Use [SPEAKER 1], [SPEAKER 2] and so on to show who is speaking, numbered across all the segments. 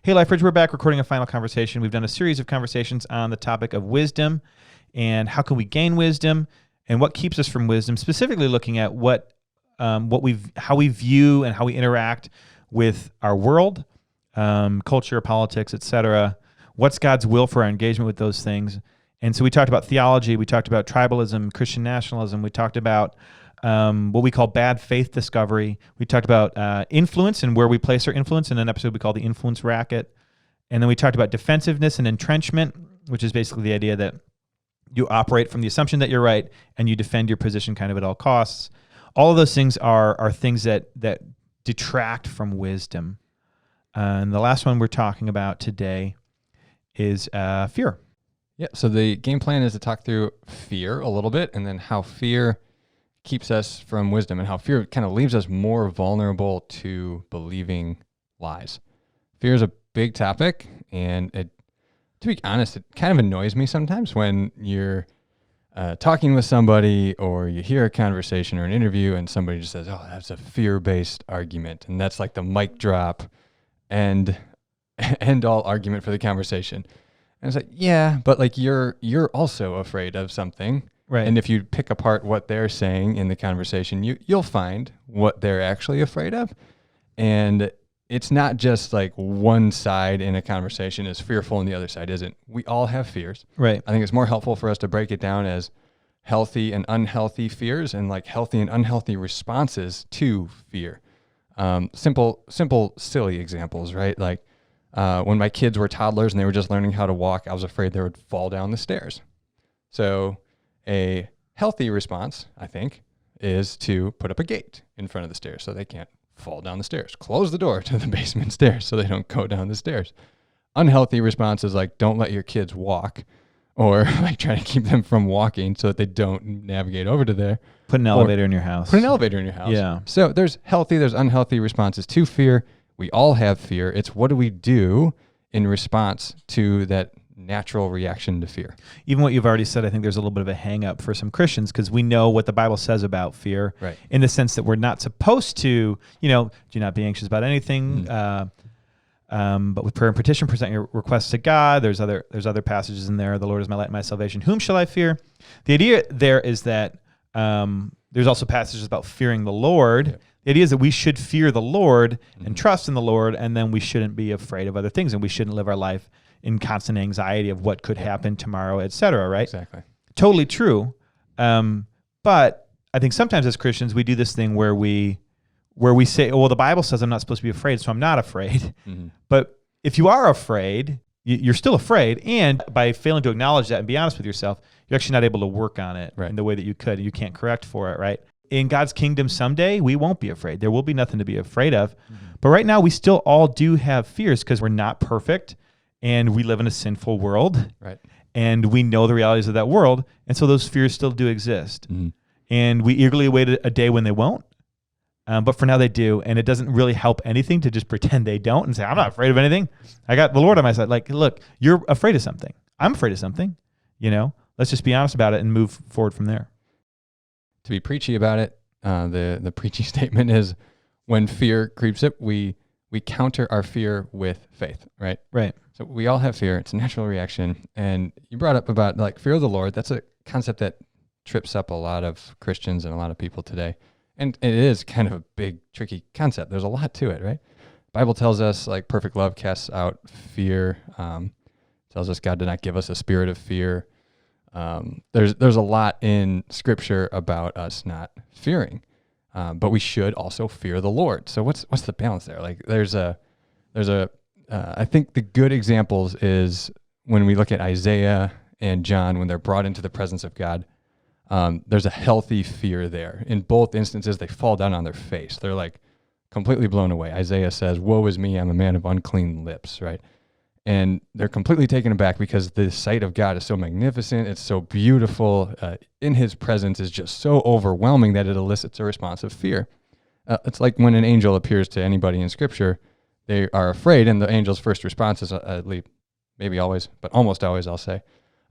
[SPEAKER 1] Hey, Lifebridge, we're back recording a final conversation. We've done a series of conversations on the topic of wisdom and how can we gain wisdom and what keeps us from wisdom, specifically looking at how we view and how we interact with our world, culture, politics, etc. What's God's will for our engagement with those things? And so we talked about theology, we talked about tribalism, Christian nationalism, we talked about what we call bad faith discovery. We talked about influence and where we place our influence in an episode we call the influence racket. And then we talked about defensiveness and entrenchment, which is basically the idea that you operate from the assumption that you're right and you defend your position kind of at all costs. All of those things are things that detract from wisdom. And the last one we're talking about today is fear.
[SPEAKER 2] Yeah, so the game plan is to talk through fear a little bit and then how fear keeps us from wisdom and how fear kind of leaves us more vulnerable to believing lies. Fear is a big topic, and to be honest, it kind of annoys me sometimes when you're talking with somebody or you hear a conversation or an interview and somebody just says, oh, that's a fear-based argument, and that's like the mic drop and end all argument for the conversation. And it's like, yeah, but like you're also afraid of something.
[SPEAKER 1] Right.
[SPEAKER 2] And if you pick apart what they're saying in the conversation, you'll find what they're actually afraid of. And it's not just like one side in a conversation is fearful and the other side isn't. We all have fears.
[SPEAKER 1] Right.
[SPEAKER 2] I think it's more helpful for us to break it down as healthy and unhealthy fears and like healthy and unhealthy responses to fear. Simple, silly examples, right? Like when my kids were toddlers and they were just learning how to walk, I was afraid they would fall down the stairs. So a healthy response, I think, is to put up a gate in front of the stairs so they can't fall down the stairs. Close the door to the basement stairs so they don't go down the stairs. Unhealthy response is like, don't let your kids walk, or like try to keep them from walking so that they don't navigate over to there.
[SPEAKER 1] Put an elevator in your house.
[SPEAKER 2] Put an elevator in your house.
[SPEAKER 1] Yeah.
[SPEAKER 2] So there's healthy, there's unhealthy responses to fear. We all have fear. It's what do we do in response to that natural reaction to fear.
[SPEAKER 1] Even what you've already said, I think there's a little bit of a hang up for some Christians because we know what the Bible says about fear,
[SPEAKER 2] right,
[SPEAKER 1] in the sense that we're not supposed to, do not be anxious about anything, but with prayer and petition, present your requests to God. There's other passages in there. The Lord is my light and my salvation. Whom shall I fear? The idea there is that there's also passages about fearing the Lord. Yeah. The idea is that we should fear the Lord and trust in the Lord, and then we shouldn't be afraid of other things, and we shouldn't live our life in constant anxiety of what could happen tomorrow, et cetera, right?
[SPEAKER 2] Exactly.
[SPEAKER 1] Totally true. But I think sometimes as Christians, we do this thing where we say, oh, well, the Bible says I'm not supposed to be afraid, so I'm not afraid. Mm-hmm. But if you are afraid, you're still afraid. And by failing to acknowledge that and be honest with yourself, you're actually not able to work on it in the way that you could. You can't correct for it, right? In God's kingdom someday, we won't be afraid. There will be nothing to be afraid of. Mm-hmm. But right now, we still all do have fears because we're not perfect. And we live in a sinful world,
[SPEAKER 2] right?
[SPEAKER 1] And we know the realities of that world, and so those fears still do exist. Mm-hmm. And we eagerly await a day when they won't, but for now they do, and it doesn't really help anything to just pretend they don't and say, I'm not afraid of anything. I got the Lord on my side. Like, look, you're afraid of something. I'm afraid of something. Let's just be honest about it and move forward from there.
[SPEAKER 2] To be preachy about it, the preachy statement is when fear creeps up, we counter our fear with faith, right?
[SPEAKER 1] Right.
[SPEAKER 2] So we all have fear. It's a natural reaction. And you brought up about like fear of the Lord. That's a concept that trips up a lot of Christians and a lot of people today. And it is kind of a big, tricky concept. There's a lot to it, right? The Bible tells us like perfect love casts out fear. Tells us God did not give us a spirit of fear. There's a lot in Scripture about us not fearing. But we should also fear the Lord. So what's the balance there? Like I think the good examples is when we look at Isaiah and John, when they're brought into the presence of God, there's a healthy fear there. In both instances, they fall down on their face. They're like completely blown away. Isaiah says, woe is me, I'm a man of unclean lips, right? And they're completely taken aback because the sight of God is so magnificent. It's so beautiful. In his presence is just so overwhelming that it elicits a response of fear. It's like when an angel appears to anybody in Scripture, they are afraid, and the angel's first response is, at least, maybe always, but almost always, I'll say,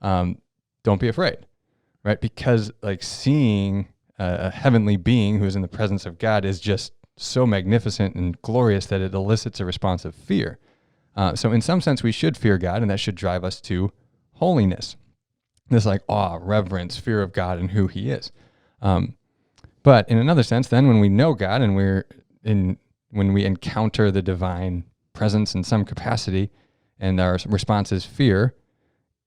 [SPEAKER 2] don't be afraid, right? Because like seeing a heavenly being who is in the presence of God is just so magnificent and glorious that it elicits a response of fear. So in some sense, we should fear God, and that should drive us to holiness. This like awe, reverence, fear of God and who he is. But in another sense, then when we know God and when we encounter the divine presence in some capacity and our response is fear,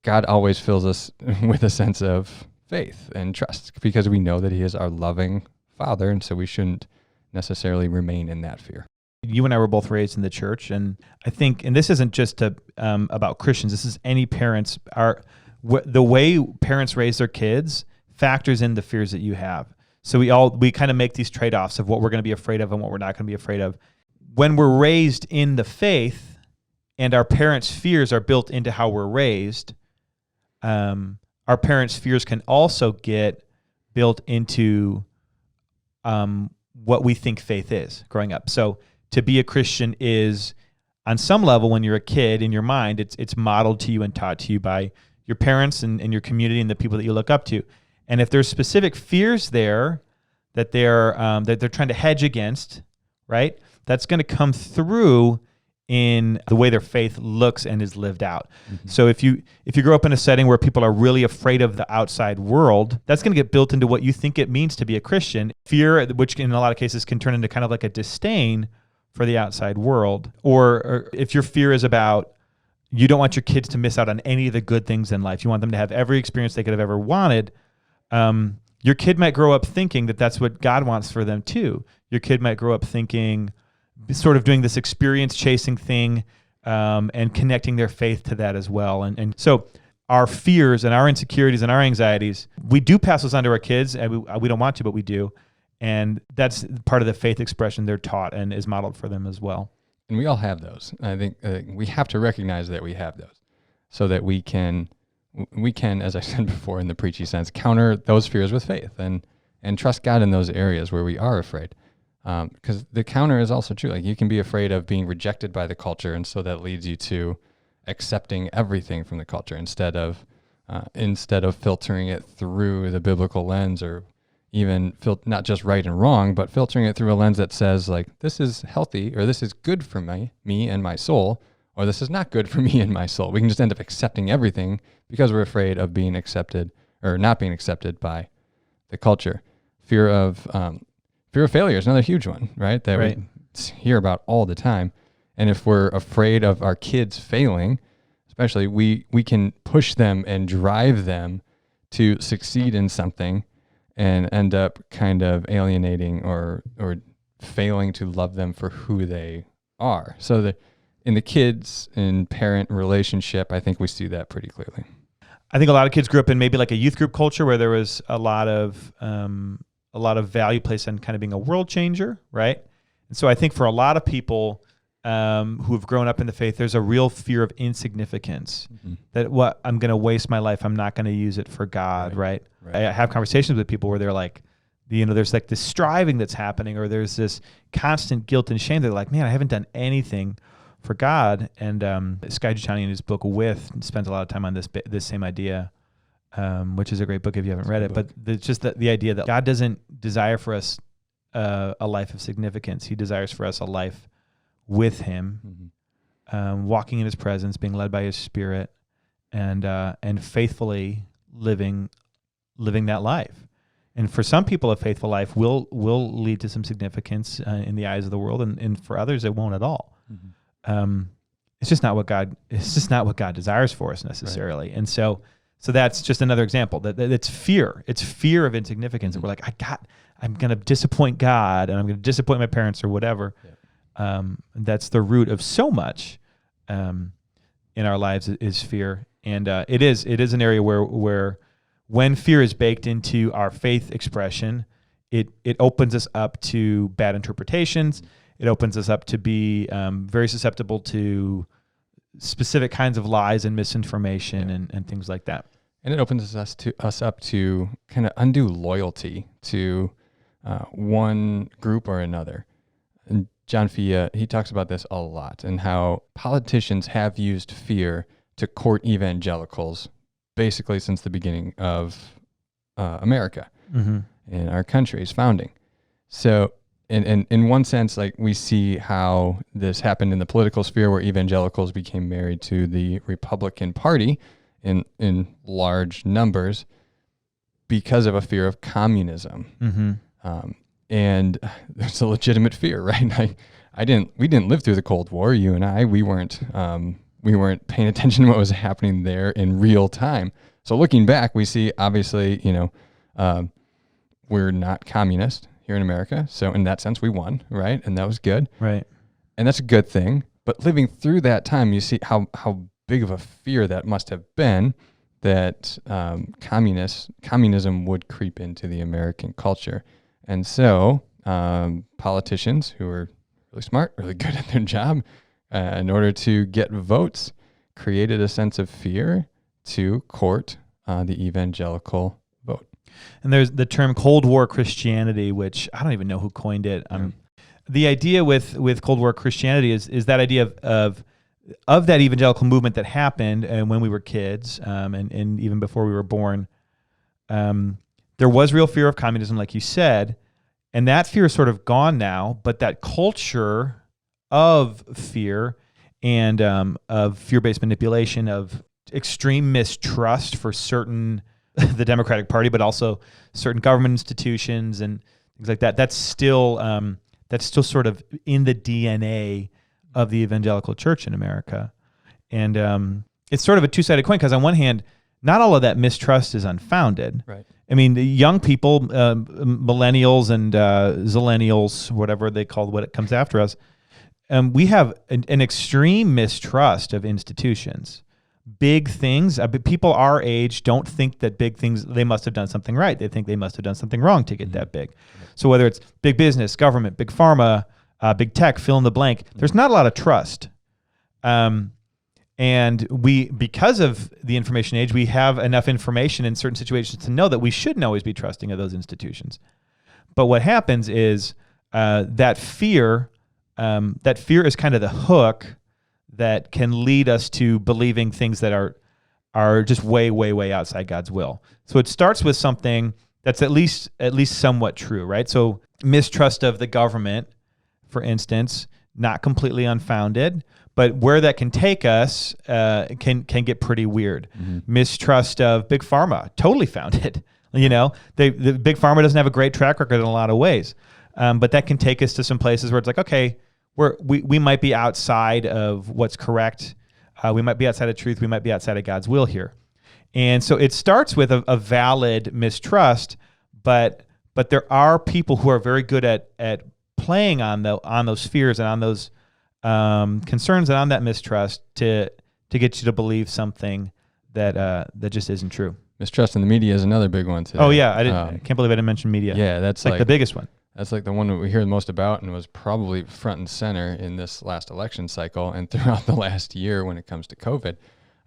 [SPEAKER 2] God always fills us with a sense of faith and trust because we know that he is our loving Father, and so we shouldn't necessarily remain in that fear.
[SPEAKER 1] You and I were both raised in the church, and I think, and this isn't just about Christians, this is any parents. The way parents raise their kids factors in the fears that you have. So we kind of make these trade-offs of what we're going to be afraid of and what we're not going to be afraid of. When we're raised in the faith and our parents' fears are built into how we're raised, our parents' fears can also get built into what we think faith is growing up. So to be a Christian is, on some level, when you're a kid, in your mind, it's modeled to you and taught to you by your parents and your community and the people that you look up to. And if there's specific fears there that they're trying to hedge against, right? That's going to come through in the way their faith looks and is lived out. Mm-hmm. So if you grow up in a setting where people are really afraid of the outside world, that's going to get built into what you think it means to be a Christian. Fear, which in a lot of cases can turn into kind of like a disdain for the outside world. Or if your fear is about you don't want your kids to miss out on any of the good things in life, you want them to have every experience they could have ever wanted, your kid might grow up thinking that that's what God wants for them too. Your kid might grow up thinking, sort of doing this experience chasing thing, and connecting their faith to that as well. And so our fears and our insecurities and our anxieties, we do pass those on to our kids, and we don't want to, but we do. And that's part of the faith expression they're taught and is modeled for them as well.
[SPEAKER 2] And we all have those. I think we have to recognize that we have those so that we can, as I said before in the preachy sense, counter those fears with faith and trust God in those areas where we are afraid. Because the counter is also true. Like you can be afraid of being rejected by the culture, and so that leads you to accepting everything from the culture instead of filtering it through the biblical lens, or even not just right and wrong, but filtering it through a lens that says like this is healthy, or this is good for me and my soul, or this is not good for me and my soul. We can just end up accepting everything because we're afraid of being accepted or not being accepted by the culture. Fear of failure is another huge one, right? That
[SPEAKER 1] right.
[SPEAKER 2] we hear about all the time. And if we're afraid of our kids failing, especially, we can push them and drive them to succeed in something and end up kind of alienating or failing to love them for who they are. So in the kids and parent relationship, I think we see that pretty clearly.
[SPEAKER 1] I think a lot of kids grew up in maybe like a youth group culture where there was a lot of value placed on kind of being a world changer, right? And so I think for a lot of people who have grown up in the faith, there's a real fear of insignificance. Mm-hmm. That I'm going to waste my life, I'm not going to use it for God, right? I have conversations with people where they're like, there's like this striving that's happening, or there's this constant guilt and shame. They're like, man, I haven't done anything for God. And Sky Giuliani in his book With spends a lot of time on this same idea. Which is a great book if you haven't read it. But it's just the idea that God doesn't desire for us a life of significance. He desires for us a life with Him, mm-hmm. Walking in His presence, being led by His Spirit, and faithfully living that life. And for some people, a faithful life will lead to some significance in the eyes of the world, and for others, it won't at all. Mm-hmm. It's just not what God desires for us necessarily, right. And so that's just another example that it's fear. It's fear of insignificance. Mm-hmm. And we're like, I'm going to disappoint God, and I'm going to disappoint my parents or whatever. Yeah. That's the root of so much in our lives is fear. And it is an area where when fear is baked into our faith expression, it opens us up to bad interpretations. Mm-hmm. It opens us up to be very susceptible to specific kinds of lies and misinformation, yeah. and things like that.
[SPEAKER 2] And it opens us up to kind of undue loyalty to one group or another. And John Fia, he talks about this a lot, and how politicians have used fear to court evangelicals basically since the beginning of America, mm-hmm. in our country's founding. So and in one sense, like we see how this happened in the political sphere, where evangelicals became married to the Republican Party in large numbers because of a fear of communism.
[SPEAKER 1] Mm-hmm.
[SPEAKER 2] And it's a legitimate fear, right? We didn't live through the Cold War. You and I, we weren't paying attention to what was happening there in real time. So looking back, we see obviously, we're not communist here in America. So in that sense, we won, right? And that was good.
[SPEAKER 1] Right.
[SPEAKER 2] And that's a good thing. But living through that time, you see how big of a fear that must have been that communism would creep into the American culture. And so politicians who are really smart, really good at their job, in order to get votes, created a sense of fear to court the evangelical vote.
[SPEAKER 1] And there's the term Cold War Christianity, which I don't even know who coined it. The idea with Cold War Christianity is that idea of that evangelical movement that happened when we were kids, and even before we were born. There was real fear of communism, like you said, and that fear is sort of gone now. But that culture of fear and of fear-based manipulation, of extreme mistrust for certain the Democratic Party, but also certain government institutions and things like that. That's still sort of in the DNA of the evangelical church in America. And it's sort of a two-sided coin, because on one hand, not all of that mistrust is unfounded.
[SPEAKER 2] Right.
[SPEAKER 1] I mean, the young people, millennials and zillennials, whatever they call what it comes after us, we have an extreme mistrust of institutions. Big things, people our age don't think that big things, they must have done something right. They think they must have done something wrong to get that big. So whether it's big business, government, big pharma, big tech, fill in the blank, there's not a lot of trust. And because of the information age, we have enough information in certain situations to know that we shouldn't always be trusting of those institutions. But what happens is that fear is kind of the hook that can lead us to believing things that are just way, way, way outside God's will. So it starts with something that's at least somewhat true, right? So mistrust of the government, for instance, not completely unfounded, but where that can take us can get pretty weird. Mm-hmm. Mistrust of big pharma, totally founded. The big pharma doesn't have a great track record in a lot of ways, but that can take us to some places where it's like, okay, we might be outside of what's correct. We might be outside of truth. We might be outside of God's will here. And so it starts with a valid mistrust, but there are people who are very good at playing on those fears and on those concerns and on that mistrust to get you to believe something that just isn't true.
[SPEAKER 2] Mistrust in the media is another big one today.
[SPEAKER 1] Oh yeah, I can't believe I didn't mention media.
[SPEAKER 2] Yeah, that's
[SPEAKER 1] like the biggest one.
[SPEAKER 2] That's like the one that we hear the most about, and was probably front and center in this last election cycle and throughout the last year when it comes to COVID.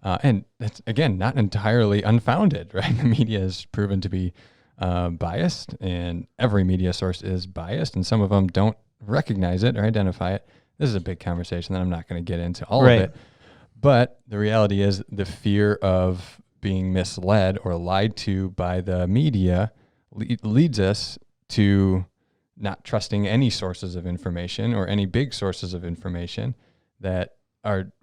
[SPEAKER 2] And that's, again, not entirely unfounded, right? The media has proven to be biased, and every media source is biased, and some of them don't recognize it or identify it. This is a big conversation that I'm not going to get into all of it. But the reality is the fear of being misled or lied to by the media leads us to not trusting any sources of information or any big sources of information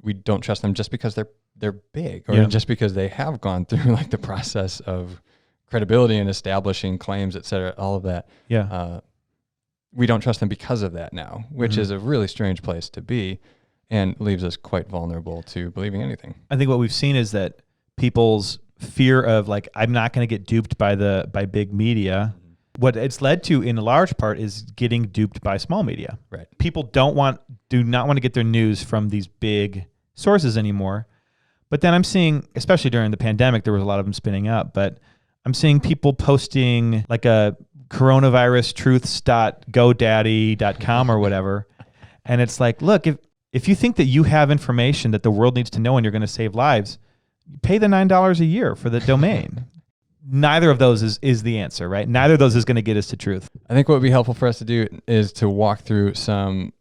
[SPEAKER 2] we don't trust them just because they're big or just because they have gone through like the process of credibility and establishing claims, et cetera, all of that.
[SPEAKER 1] Yeah.
[SPEAKER 2] We don't trust them because of that now, which is a really strange place to be and leaves us quite vulnerable to believing anything.
[SPEAKER 1] I think what we've seen is that people's fear of like, I'm not going to get duped by big media. What it's led to in large part is getting duped by small media.
[SPEAKER 2] Right.
[SPEAKER 1] People do not want to get their news from these big sources anymore. But then I'm seeing, especially during the pandemic, there was a lot of them spinning up, but I'm seeing people posting like a coronavirus-truths.godaddy.com or whatever. And it's like, look, if you think that you have information that the world needs to know and you're going to save lives, pay the $9 a year for the domain. Neither of those is the answer, right? Neither of those is going to get us to truth.
[SPEAKER 2] I think what would be helpful for us to do is to walk through some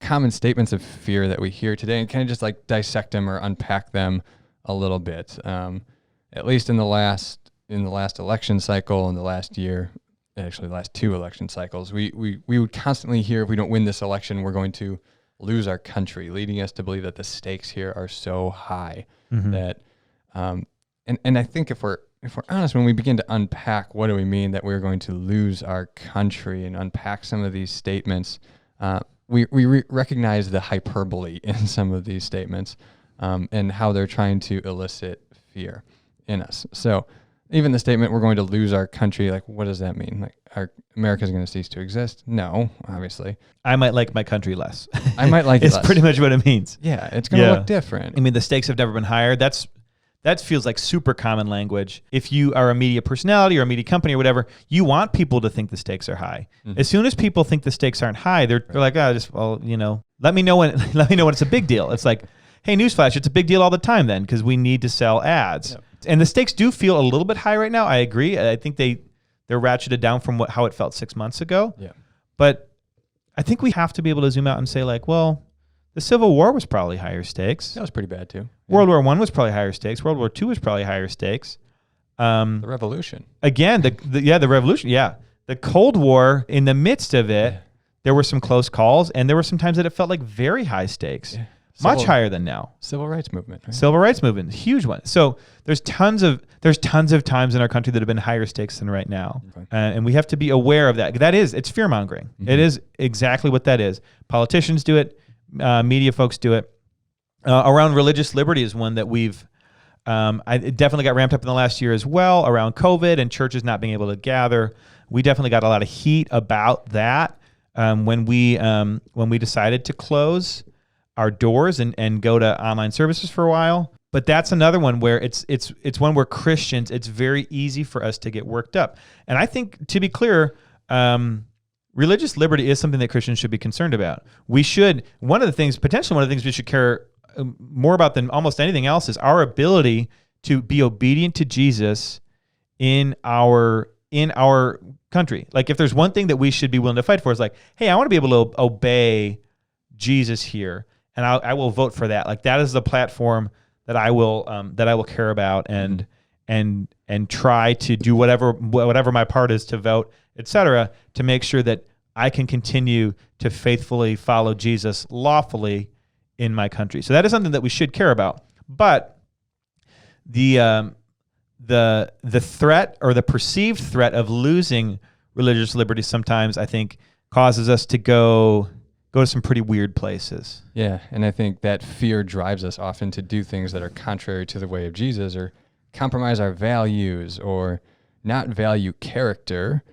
[SPEAKER 2] common statements of fear that we hear today and kind of just like dissect them or unpack them a little bit. At least in the last election cycle in the last year, actually the last 2 election cycles, we would constantly hear, if we don't win this election, we're going to lose our country, leading us to believe that the stakes here are so high that, and I think if we're honest, when we begin to unpack what do we mean that we're going to lose our country and unpack some of these statements, we recognize the hyperbole in some of these statements and how they're trying to elicit fear in us. So even the statement, we're going to lose our country, like, what does that mean? Like, America's going to cease to exist? No, obviously.
[SPEAKER 1] I might like my country less.
[SPEAKER 2] I might like it
[SPEAKER 1] it's
[SPEAKER 2] less.
[SPEAKER 1] pretty much what it means.
[SPEAKER 2] Yeah, it's going to look different.
[SPEAKER 1] I mean, the stakes have never been higher. That feels like super common language. If you are a media personality or a media company or whatever, you want people to think the stakes are high. As soon as people think the stakes aren't high, they're like, let me know when it's a big deal. It's like, hey, newsflash, it's a big deal all the time then because we need to sell ads. Yep. And the stakes do feel a little bit high right now. I agree. I think they're ratcheted down from how it felt 6 months ago.
[SPEAKER 2] Yeah.
[SPEAKER 1] But I think we have to be able to zoom out and say, like, well, the Civil War was probably higher stakes.
[SPEAKER 2] That was pretty bad too. Yeah.
[SPEAKER 1] World War I was probably higher stakes. World War II was probably higher stakes.
[SPEAKER 2] The Revolution.
[SPEAKER 1] Again, the Revolution. Yeah. The Cold War, in the midst of it, there were some close calls, and there were some times that it felt like very high stakes. Yeah. Much higher than now.
[SPEAKER 2] Civil rights movement. Right?
[SPEAKER 1] Civil rights movement, huge one. So there's tons of times in our country that have been higher stakes than right now, and we have to be aware of that. It's fear mongering. It is exactly what that is. Politicians do it, media folks do it. Around religious liberty is one that it definitely got ramped up in the last year as well. Around COVID and churches not being able to gather, we definitely got a lot of heat about that when we decided to close our doors and go to online services for a while. But that's another one where it's one where Christians, it's very easy for us to get worked up. And I think, to be clear, religious liberty is something that Christians should be concerned about. Potentially one of the things we should care more about than almost anything else is our ability to be obedient to Jesus in our country. Like, if there's one thing that we should be willing to fight for, is like, hey, I want to be able to obey Jesus here. And I will vote for that. Like, that is the platform that I will care about and try to do whatever my part is to vote, etc., to make sure that I can continue to faithfully follow Jesus lawfully in my country. So that is something that we should care about. But the threat, or the perceived threat, of losing religious liberty sometimes, I think, causes us to go to some pretty weird places.
[SPEAKER 2] Yeah, and I think that fear drives us often to do things that are contrary to the way of Jesus, or compromise our values, or not value character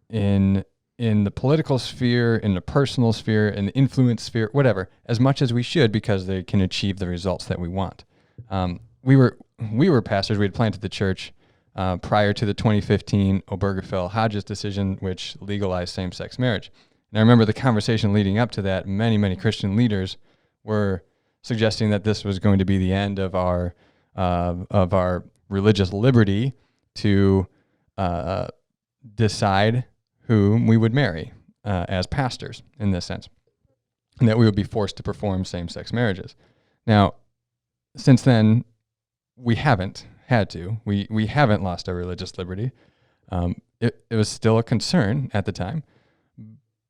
[SPEAKER 2] in the political sphere, in the personal sphere, in the influence sphere, whatever, as much as we should, because they can achieve the results that we want. We were pastors. We had planted the church prior to the 2015 Obergefell-Hodges decision, which legalized same-sex marriage. And I remember the conversation leading up to that. Many Christian leaders were suggesting that this was going to be the end of our religious liberty to decide whom we would marry as pastors, in this sense, and that we would be forced to perform same-sex marriages. Now, since then, we haven't had to. We haven't lost our religious liberty. It was still a concern at the time,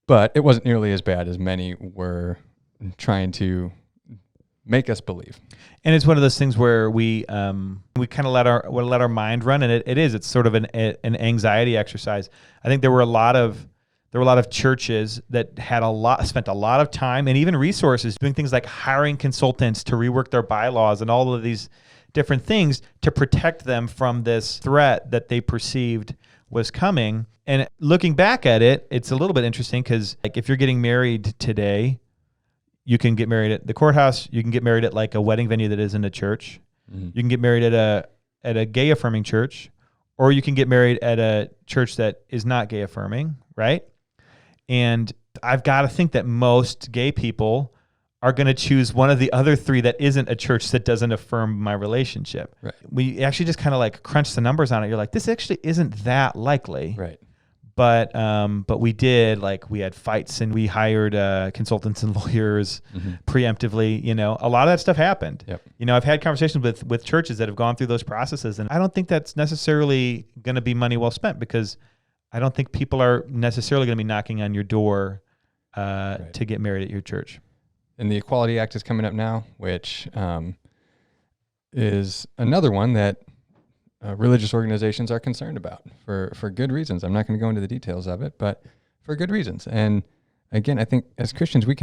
[SPEAKER 2] but it wasn't nearly as bad as many were trying to make us believe.
[SPEAKER 1] And it's one of those things where we kind of let our mind run, and it's sort of an anxiety exercise. I think there were a lot of churches that had spent a lot of time and even resources doing things like hiring consultants to rework their bylaws and all of these different things to protect them from this threat that they perceived was coming. And looking back at it, it's a little bit interesting because, like, if you're getting married today, you can get married at the courthouse. You can get married at like a wedding venue that isn't a church. Mm-hmm. You can get married at a gay affirming church, or you can get married at a church that is not gay affirming, right? And I've got to think that most gay people are going to choose one of the other three that isn't a church that doesn't affirm my relationship.
[SPEAKER 2] Right.
[SPEAKER 1] We actually just kind of like crunch the numbers on it. You're like, this actually isn't that likely.
[SPEAKER 2] Right.
[SPEAKER 1] But we did, like, we had fights and we hired consultants and lawyers preemptively. You know, a lot of that stuff happened.
[SPEAKER 2] Yep.
[SPEAKER 1] You know, I've had conversations with churches that have gone through those processes, and I don't think that's necessarily going to be money well spent, because I don't think people are necessarily going to be knocking on your door to get married at your church.
[SPEAKER 2] And the Equality Act is coming up now, which is another one that religious organizations are concerned about for good reasons. I'm not going to go into the details of it, but for good reasons. And again, I think as Christians, we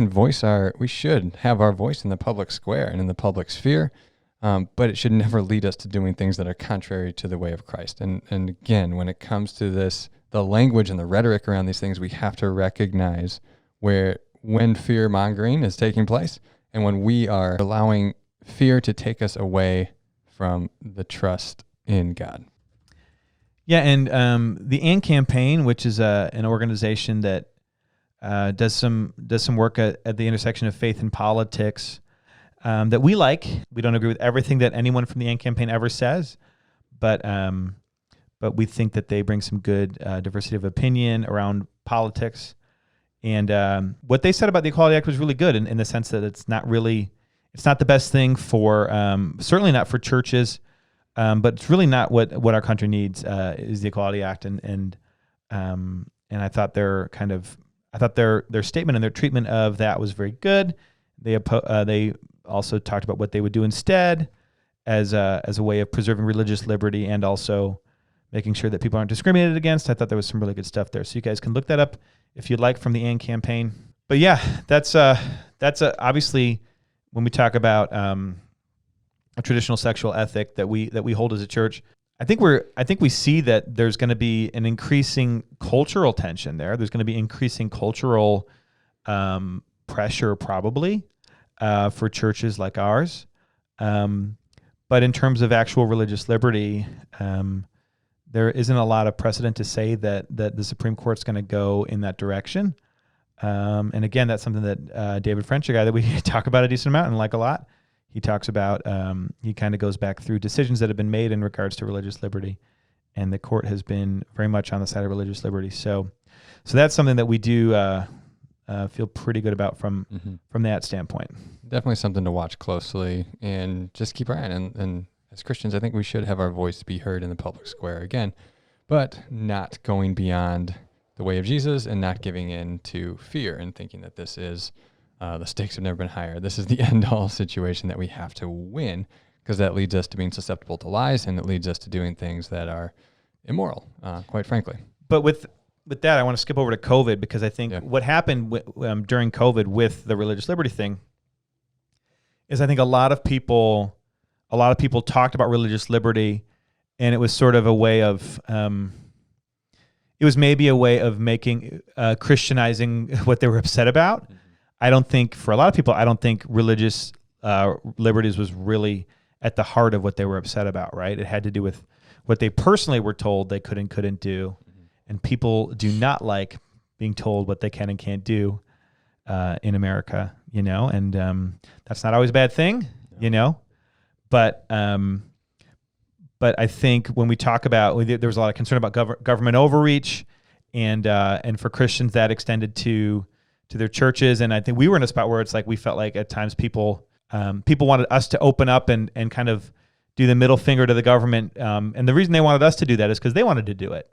[SPEAKER 2] should have our voice in the public square and in the public sphere, but it should never lead us to doing things that are contrary to the way of Christ. And again, when it comes to this, the language and the rhetoric around these things, we have to recognize when fear mongering is taking place and when we are allowing fear to take us away from the trust in God.
[SPEAKER 1] Yeah, and the AND campaign, which is an organization that does some work at the intersection of faith and politics that we like. We don't agree with everything that anyone from the AND campaign ever says, but we think that they bring some good diversity of opinion around politics. And what they said about the Equality Act was really good in the sense that it's not the best thing for, certainly not for churches, but it's really not what our country needs is the Equality Act. And I thought their statement and their treatment of that was very good. They also talked about what they would do instead as a way of preserving religious liberty and also making sure that people aren't discriminated against. I thought there was some really good stuff there. So you guys can look that up if you'd like from the AND campaign. But yeah, that's obviously when we talk about a traditional sexual ethic that we hold as a church. I think we see that there's going to be an increasing cultural tension there. There's going to be increasing cultural pressure probably for churches like ours. But in terms of actual religious liberty, there isn't a lot of precedent to say that the Supreme Court's going to go in that direction. And again, that's something that David French, a guy that we talk about a decent amount and like a lot, he talks about, he kind of goes back through decisions that have been made in regards to religious liberty. And the court has been very much on the side of religious liberty. So that's something that we do feel pretty good about from that standpoint.
[SPEAKER 2] Definitely something to watch closely and just keep our eye on. And as Christians, I think we should have our voice be heard in the public square again, but not going beyond the way of Jesus and not giving in to fear and thinking that this is the stakes have never been higher. This is the end-all situation that we have to win, because that leads us to being susceptible to lies, and it leads us to doing things that are immoral, quite frankly.
[SPEAKER 1] But with that, I want to skip over to COVID, because I think what happened during COVID with the religious liberty thing is I think a lot of people talked about religious liberty, and it was sort of a way of it was maybe a way of making Christianizing what they were upset about. I don't think, for a lot of people, religious liberties was really at the heart of what they were upset about, right? It had to do with what they personally were told they could and couldn't do. And people do not like being told what they can and can't do in America, and that's not always a bad thing, But I think when we talk about, there was a lot of concern about government overreach, and for Christians that extended to their churches. And I think we were in a spot where it's like we felt like at times people wanted us to open up and kind of do the middle finger to the government. And the reason they wanted us to do that is because they wanted to do it,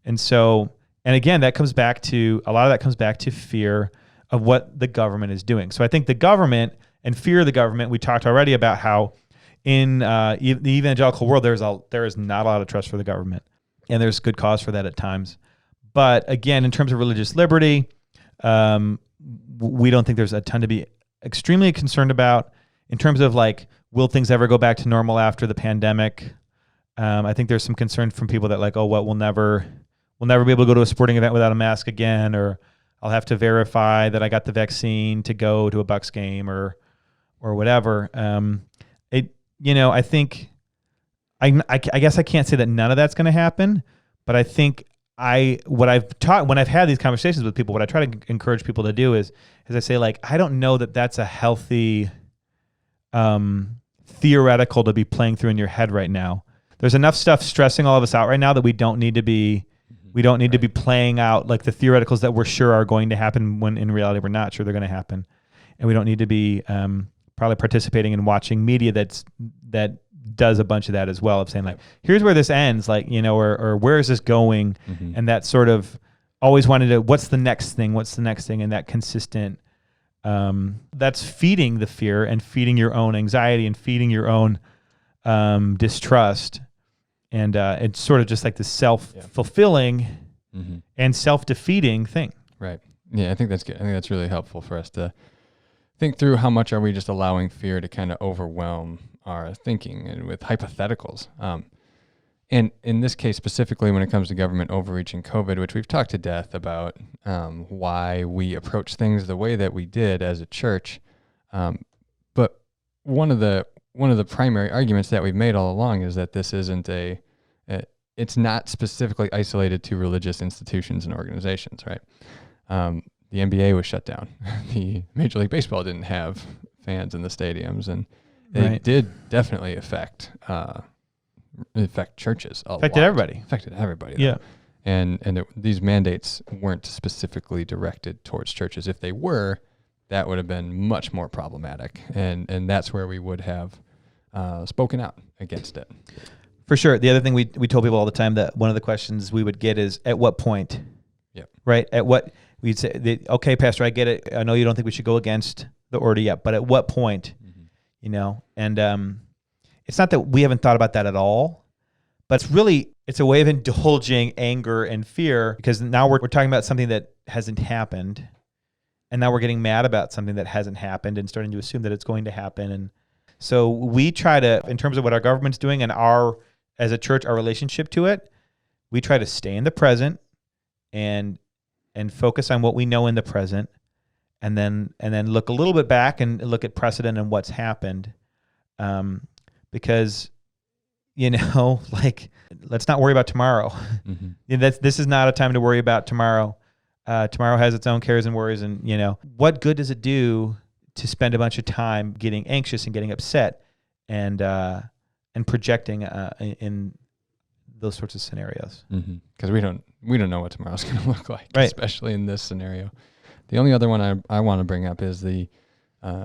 [SPEAKER 1] And so, and again, a lot of that comes back to fear of what the government is doing. So I think the government and fear of the government, we talked already about how in the evangelical world, there is not a lot of trust for the government, and there's good cause for that at times. But again, in terms of religious liberty, we don't think there's a ton to be extremely concerned about. In terms of will things ever go back to normal after the pandemic? I think there's some concern from people that we'll never be able to go to a sporting event without a mask again, or I'll have to verify that I got the vaccine to go to a Bucks game or whatever. I think I guess I can't say that none of that's going to happen, but I think when I've had these conversations with people, what I try to encourage people to do is I say, I don't know that that's a healthy theoretical to be playing through in your head right now. There's enough stuff stressing all of us out right now that we don't need to be playing out the theoreticals that we're sure are going to happen when in reality we're not sure they're going to happen. And we don't need to be probably participating in watching media that does a bunch of that as well, of saying like, here's where this ends, like, or where is this going?
[SPEAKER 2] Mm-hmm.
[SPEAKER 1] And that sort of always wanted to, what's the next thing? And that consistent, that's feeding the fear and feeding your own anxiety and feeding your own distrust. And it's sort of just like the self-fulfilling and self-defeating thing.
[SPEAKER 2] Right. Yeah, I think that's good. I think that's really helpful for us to think through how much are we just allowing fear to kind of overwhelm our thinking and with hypotheticals. And in this case, specifically when it comes to government overreach and COVID, which we've talked to death about why we approach things the way that we did as a church. But one of the primary arguments that we've made all along is that this isn't it's not specifically isolated to religious institutions and organizations, right? The NBA was shut down. The Major League Baseball didn't have fans in the stadiums, and it did definitely affect churches a lot. Affected everybody.
[SPEAKER 1] Yeah.
[SPEAKER 2] And these mandates weren't specifically directed towards churches. If they were, that would have been much more problematic. And that's where we would have spoken out against it.
[SPEAKER 1] For sure. The other thing we told people all the time, that one of the questions we would get is, at what point?
[SPEAKER 2] Yep.
[SPEAKER 1] Right? At what, we'd say, okay, Pastor, I get it. I know you don't think we should go against the order yet, but at what point? And it's not that we haven't thought about that at all, but it's a way of indulging anger and fear, because now we're talking about something that hasn't happened, and now we're getting mad about something that hasn't happened and starting to assume that it's going to happen. And so we try to, in terms of what our government's doing and as a church, our relationship to it, we try to stay in the present and focus on what we know in the present, and then look a little bit back and look at precedent and what's happened. Because, like, let's not worry about tomorrow. Mm-hmm. This is not a time to worry about tomorrow. Tomorrow has its own cares and worries, and what good does it do to spend a bunch of time getting anxious and getting upset and projecting in those sorts of scenarios?
[SPEAKER 2] Because we don't know what tomorrow's going to look like, right, especially in this scenario. The only other one I want to bring up is the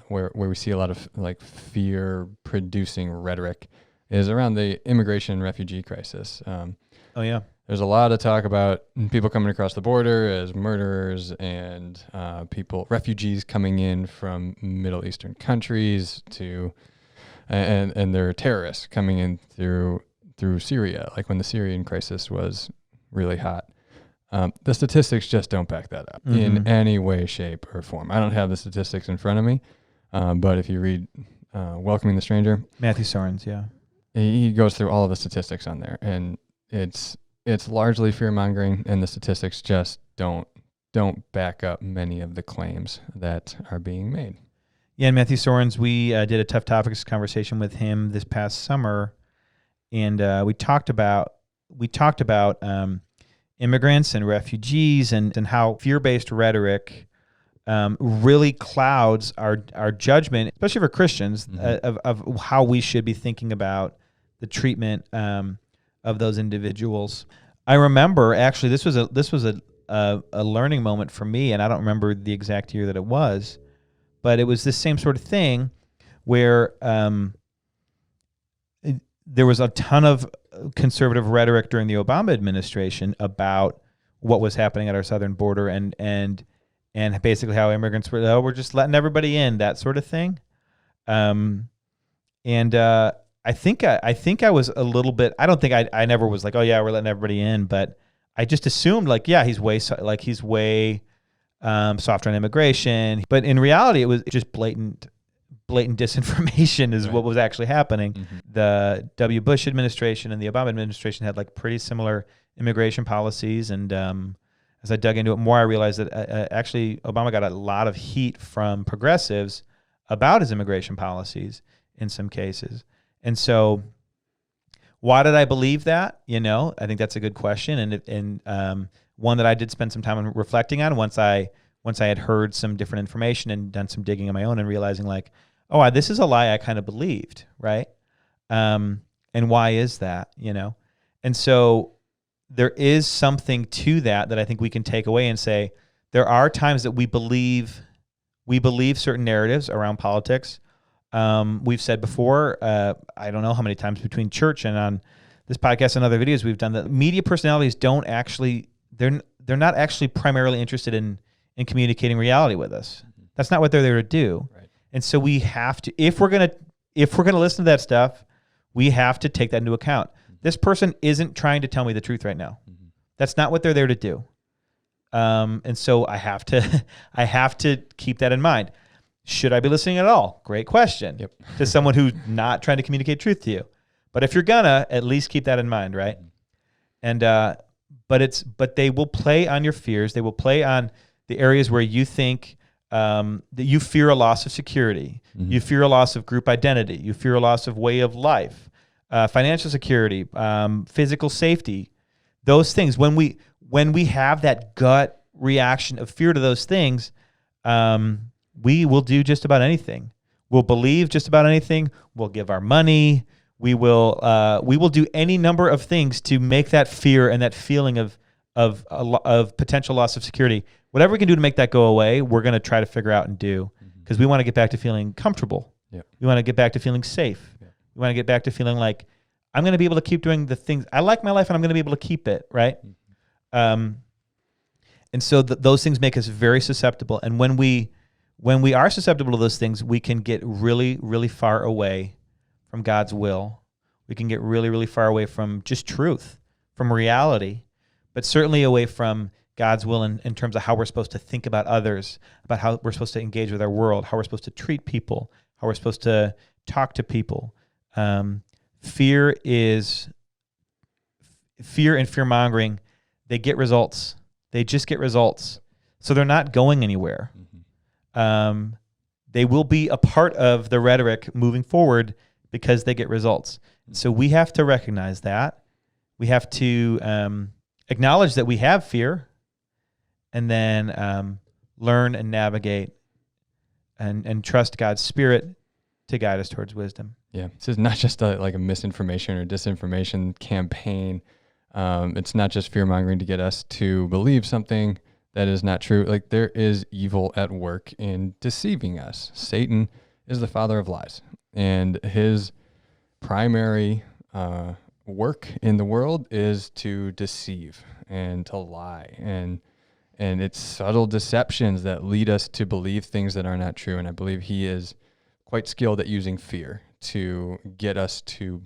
[SPEAKER 2] where we see a lot of like fear-producing rhetoric is around the immigration and refugee crisis. There's a lot of talk about people coming across the border as murderers and refugees coming in from Middle Eastern countries and they're terrorists coming in through Syria, like when the Syrian crisis was really hot. The statistics just don't back that up in any way, shape, or form. I don't have the statistics in front of me, but if you read Welcoming the Stranger,
[SPEAKER 1] Matthew Soren's,
[SPEAKER 2] he goes through all of the statistics on there, and it's largely fear-mongering, and the statistics just don't back up many of the claims that are being made.
[SPEAKER 1] Yeah, and Matthew Soren's, we did a Tough Topics conversation with him this past summer, and we talked about immigrants and refugees and how fear-based rhetoric really clouds our judgment, especially for Christians, of how we should be thinking about the treatment of those individuals. I remember, actually, this was a learning moment for me, and I don't remember the exact year that it was, but it was this same sort of thing where there was a ton of conservative rhetoric during the Obama administration about what was happening at our southern border and basically how immigrants we're just letting everybody in, that sort of thing. I think I was a little bit, I don't think I never was like, oh yeah, we're letting everybody in, but I just assumed like, yeah, he's way softer on immigration. But in reality, it was just blatant disinformation is what was actually happening. The W. Bush administration and the Obama administration had like pretty similar immigration policies. And as I dug into it more, I realized that actually Obama got a lot of heat from progressives about his immigration policies in some cases. And so why did I believe that? I think that's a good question. And one that I did spend some time reflecting on once I had heard some different information and done some digging on my own and realizing like, oh, this is a lie I kind of believed, right? And why is that, And so there is something to that I think we can take away and say, there are times that we believe certain narratives around politics, We've said before, I don't know how many times between church and on this podcast and other videos we've done, that media personalities don't actually, they're not actually primarily interested in communicating reality with us. That's not what they're there to do.
[SPEAKER 2] Right.
[SPEAKER 1] And so we have to, if we're gonna listen to that stuff, we have to take that into account. This person isn't trying to tell me the truth right now. That's not what they're there to do. And so I have to keep that in mind. Should I be listening at all? Great question.
[SPEAKER 2] Yep.
[SPEAKER 1] To someone who's not trying to communicate truth to you. But if you're gonna, at least keep that in mind, right? And but they will play on your fears. They will play on the areas where you think that you fear a loss of security. You fear a loss of group identity. You fear a loss of way of life, financial security, physical safety. Those things. When we have that gut reaction of fear to those things, we will do just about anything. We'll believe just about anything. We'll give our money. We will do any number of things to make that fear and that feeling of potential loss of security, whatever we can do to make that go away, we're going to try to figure out and do, because we want to get back to feeling comfortable.
[SPEAKER 2] Yep.
[SPEAKER 1] We want to get back to feeling safe. Yep. We want to get back to feeling like I'm going to be able to keep doing the things I like my life, and I'm going to be able to keep it, right? And so those things make us very susceptible. And when we are susceptible to those things, we can get really, really far away from God's will. We can get really, really far away from just truth, from reality, but certainly away from God's will in terms of how we're supposed to think about others, about how we're supposed to engage with our world, how we're supposed to treat people, how we're supposed to talk to people. Fear and fear-mongering, they get results. They just get results. So they're not going anywhere. They will be a part of the rhetoric moving forward because they get results. So we have to recognize that. We have to acknowledge that we have fear, and then learn and navigate and trust God's Spirit to guide us towards wisdom.
[SPEAKER 2] Yeah, this is not just like a misinformation or disinformation campaign. It's not just fear-mongering to get us to believe something that is not true. Like, there is evil at work in deceiving us. Satan is the father of lies, and his primary work in the world is to deceive and to lie, and it's subtle deceptions that lead us to believe things that are not true. And I believe he is quite skilled at using fear to get us to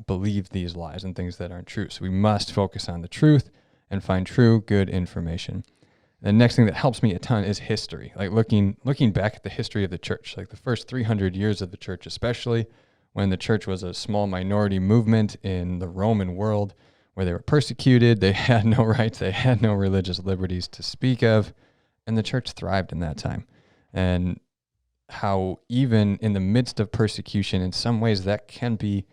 [SPEAKER 2] believe these lies and things that aren't true. So we must focus on the truth and find true, good information. The next thing that helps me a ton is history, like looking back at the history of the church, like the first 300 years of the church, especially when the church was a small minority movement in the Roman world where they were persecuted, they had no rights, they had no religious liberties to speak of, and the church thrived in that time. And how even in the midst of persecution, in some ways that can be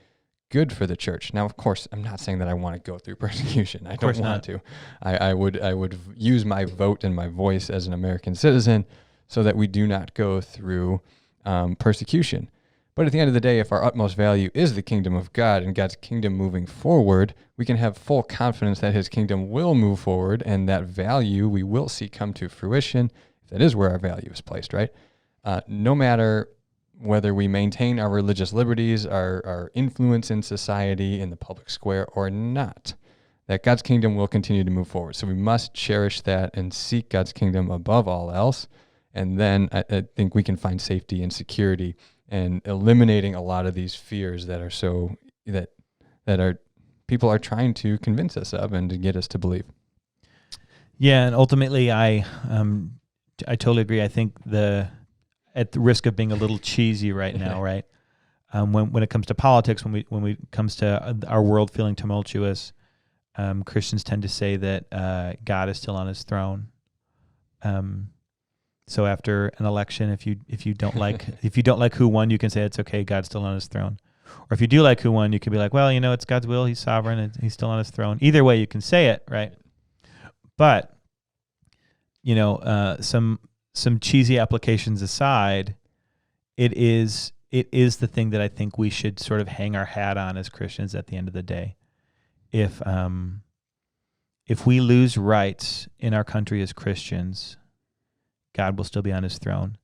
[SPEAKER 2] good for the church. Now, of course, I'm not saying that I want to go through persecution. I don't want to. I would use my vote and my voice as an American citizen so that we do not go through persecution. But at the end of the day, if our utmost value is the kingdom of God and God's kingdom moving forward, we can have full confidence that his kingdom will move forward, and that value we will see come to fruition, if that is where our value is placed, right? No matter whether we maintain our religious liberties, our influence in society, in the public square or not, that God's kingdom will continue to move forward. So we must cherish that and seek God's kingdom above all else. And then I think we can find safety and security and eliminating a lot of these fears that are that are people are trying to convince us of and to get us to believe.
[SPEAKER 1] Yeah, and ultimately, I totally agree. I think at the risk of being a little cheesy right now, right? When it comes to politics, when we comes to our world feeling tumultuous, Christians tend to say that God is still on his throne. So after an election, if you don't like who won, you can say it's okay, God's still on his throne. Or if you do like who won, you can be like, well, it's God's will, he's sovereign, and he's still on his throne. Either way, you can say it, right? But some cheesy applications aside, it is the thing that I think we should sort of hang our hat on as Christians at the end of the day. If we lose rights in our country as Christians, God will still be on his throne.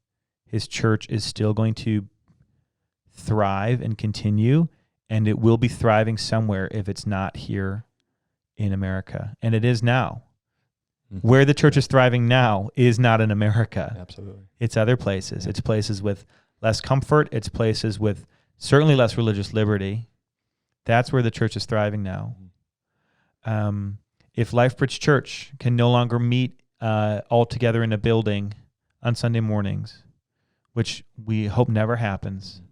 [SPEAKER 1] His church is still going to thrive and continue, and it will be thriving somewhere if it's not here in America. And it is now.
[SPEAKER 2] Mm-hmm.
[SPEAKER 1] Where the church is thriving now is not in America.
[SPEAKER 2] Absolutely.
[SPEAKER 1] It's other places.
[SPEAKER 2] Yeah.
[SPEAKER 1] It's places with less comfort. It's places with certainly less religious liberty. That's where the church is thriving now. If Lifebridge Church can no longer meet all together in a building on Sunday mornings, which we hope never happens,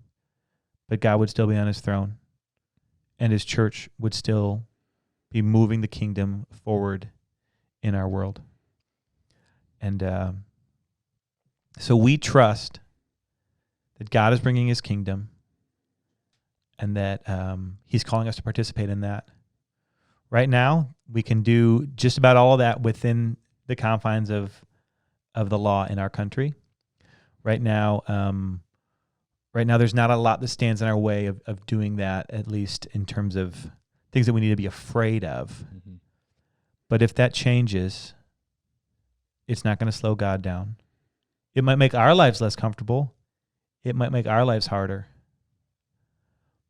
[SPEAKER 1] but God would still be on his throne, and his church would still be moving the kingdom forward in our world. And so we trust that God is bringing his kingdom, and that he's calling us to participate in that. Right now, we can do just about all of that within the confines of the law in our country. Right now, there's not a lot that stands in our way of doing that, at least in terms of things that we need to be afraid of.
[SPEAKER 2] Mm-hmm.
[SPEAKER 1] But if that changes, it's not going to slow God down. It might make our lives less comfortable. It might make our lives harder.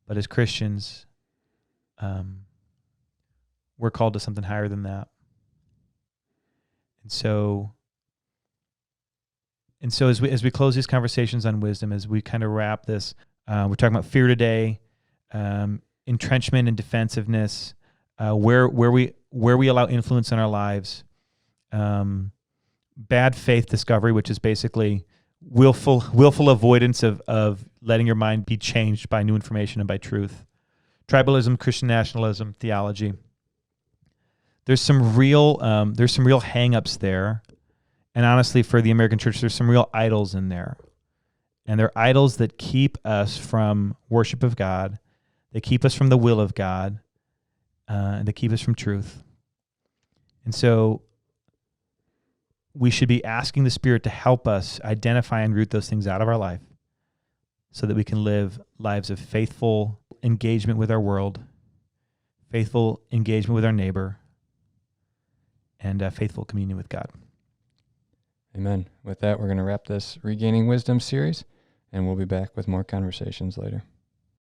[SPEAKER 1] But as Christians, we're called to something higher than that. And so as we close these conversations on wisdom, as we kind of wrap this, we're talking about fear today, entrenchment and defensiveness, where we allow influence in our lives, bad faith discovery, which is basically willful avoidance of letting your mind be changed by new information and by truth, tribalism, Christian nationalism, theology. There's some real hang-ups there. And honestly, for the American church, there's some real idols in there. And they're idols that keep us from worship of God. They keep us from the will of God. And they keep us from truth. And so we should be asking the Spirit to help us identify and root those things out of our life so that we can live lives of faithful engagement with our world, faithful engagement with our neighbor, and faithful communion with God.
[SPEAKER 2] Amen. With that, we're going to wrap this Regaining Wisdom series, and we'll be back with more conversations later.